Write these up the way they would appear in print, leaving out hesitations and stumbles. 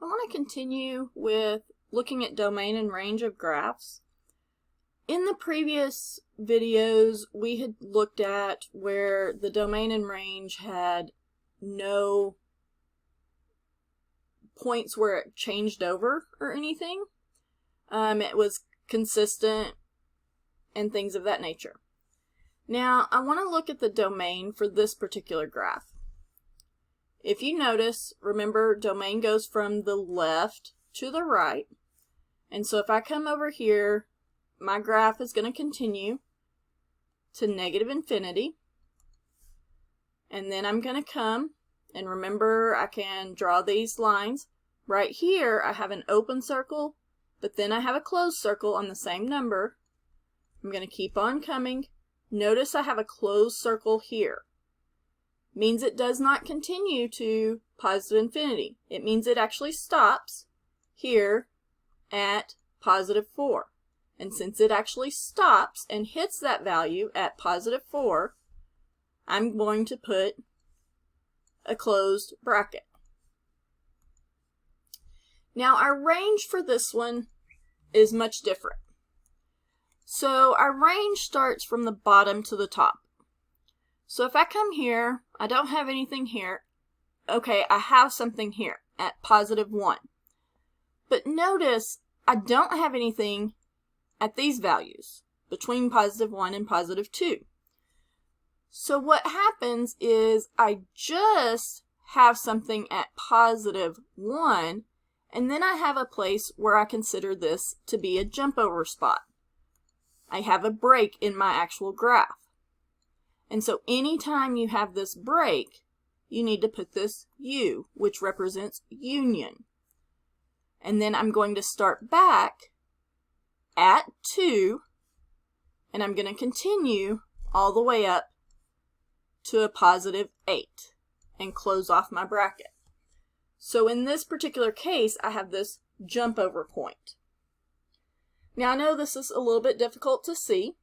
I want to continue with looking at domain and range of graphs. In the previous videos, we had looked at where the domain and range had no points where it changed over or anything. It was consistent and things of that nature. Now, I want to look at the domain for this particular graph. If you notice, remember, domain goes from the left to the right. And so if I come over here, my graph is going to continue to negative infinity. And then I'm going to come, and remember, I can draw these lines. Right here, I have an open circle, but then I have a closed circle on the same number. I'm going to keep on coming. Notice I have a closed circle here. Means it does not continue to positive infinity. It means it actually stops here at positive 4. And since it actually stops and hits that value at positive 4, I'm going to put a closed bracket. Now our range for this one is much different. So our range starts from the bottom to the top. So if I come here, I don't have anything here. Okay, I have something here at positive 1. But notice I don't have anything at these values, between positive 1 and positive 2. So what happens is I just have something at positive 1, and then I have a place where I consider this to be a jump over spot. I have a break in my actual graph. And so anytime you have this break, you need to put this U, which represents union. And then I'm going to start back at 2, and I'm going to continue all the way up to a positive 8 and close off my bracket. So in this particular case, I have this jump over point. Now I know this is a little bit difficult to see,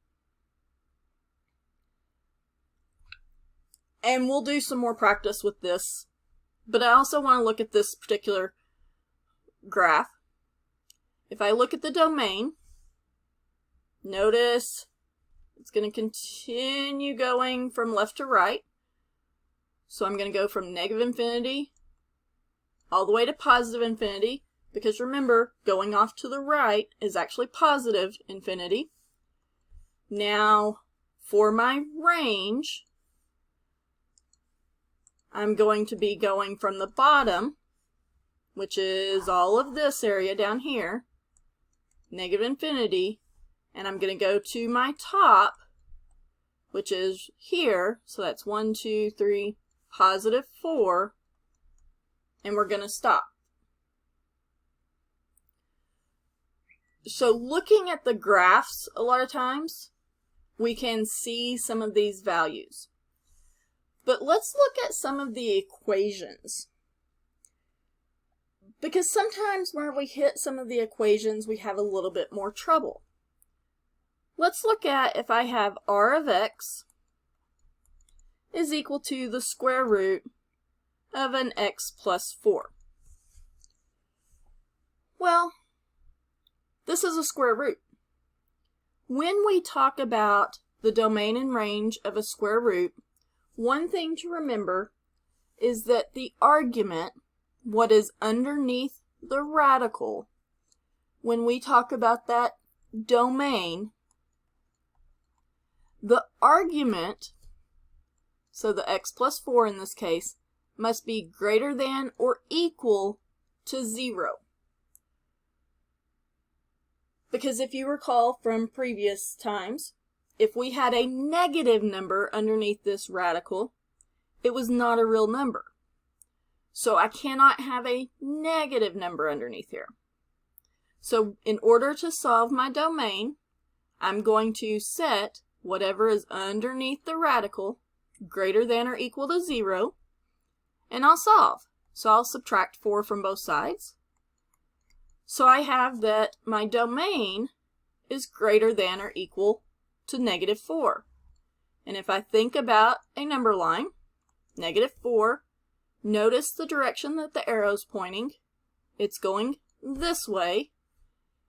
and we'll do some more practice with this, but I also want to look at this particular graph. If I look at the domain, notice it's going to continue going from left to right. So I'm going to go from negative infinity all the way to positive infinity, because remember, going off to the right is actually positive infinity. Now, for my range, I'm going to be going from the bottom, which is all of this area down here, negative infinity, and I'm going to go to my top, which is here, so that's 1, 2, 3, positive 4, and we're going to stop. So looking at the graphs, a lot of times, we can see some of these values. But let's look at some of the equations. Because sometimes when we hit some of the equations, we have a little bit more trouble. Let's look at if I have r of x is equal to the square root of an x plus 4. Well, this is a square root. When we talk about the domain and range of a square root, one thing to remember is that the argument, what is underneath the radical, when we talk about that domain, the argument, so the x plus 4 in this case, must be greater than or equal to 0. Because if you recall from previous times, if we had a negative number underneath this radical, it was not a real number. So I cannot have a negative number underneath here. So in order to solve my domain, I'm going to set whatever is underneath the radical greater than or equal to 0, and I'll solve. So I'll subtract 4 from both sides. So I have that my domain is greater than or equal to negative 4. And if I think about a number line, negative 4, notice the direction that the arrow's pointing. it's going this way.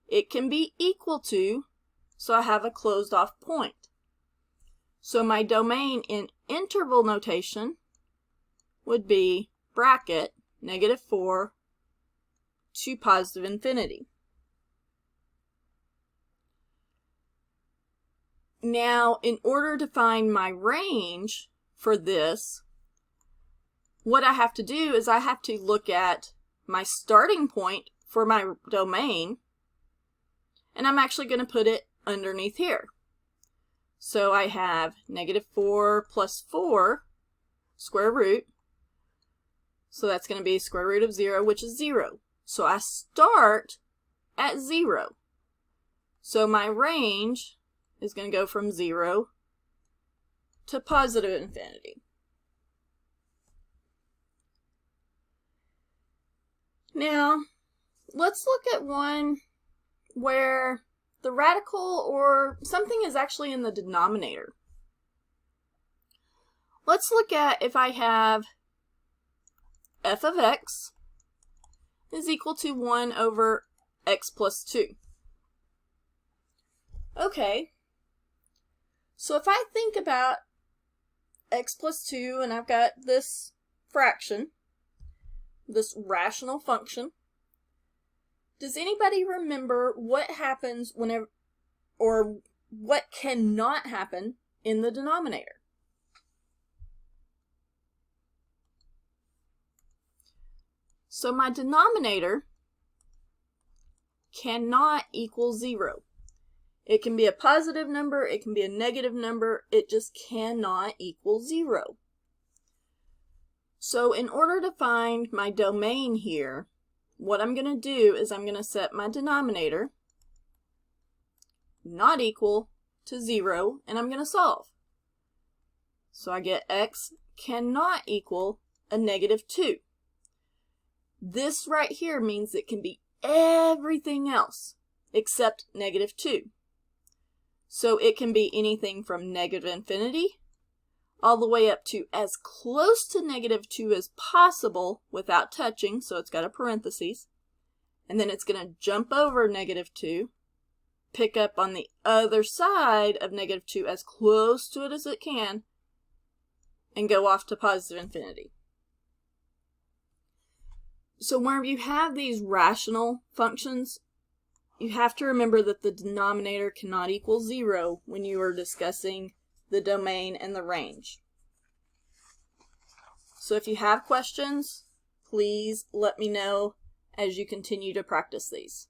It can be equal to, so I have a closed off point. So my domain in interval notation would be bracket -4 to positive infinity. Now, in order to find my range for this, what I have to do is I have to look at my starting point for my domain, and I'm actually going to put it underneath here. So I have -4 plus 4 square root. So that's going to be square root of 0, which is 0. So I start at 0. So my range is going to go from 0 to positive infinity. Now, let's look at one where the radical or something is actually in the denominator. Let's look at if I have f of x is equal to 1 over x plus 2. Okay, so if I think about x plus 2 and I've got this fraction, this rational function, does anybody remember what happens whenever, or what cannot happen in the denominator? So my denominator cannot equal 0. It can be a positive number, it can be a negative number, it just cannot equal 0. So in order to find my domain here, what I'm going to do is I'm going to set my denominator not equal to 0, and I'm going to solve. So I get x cannot equal a -2. This right here means it can be everything else except -2. So it can be anything from negative infinity all the way up to as close to -2 as possible without touching, so it's got a parentheses, and then it's going to jump over -2, pick up on the other side of -2 as close to it as it can, and go off to positive infinity. So whenever you have these rational functions, you have to remember that the denominator cannot equal 0 when you are discussing the domain and the range. So if you have questions, please let me know as you continue to practice these.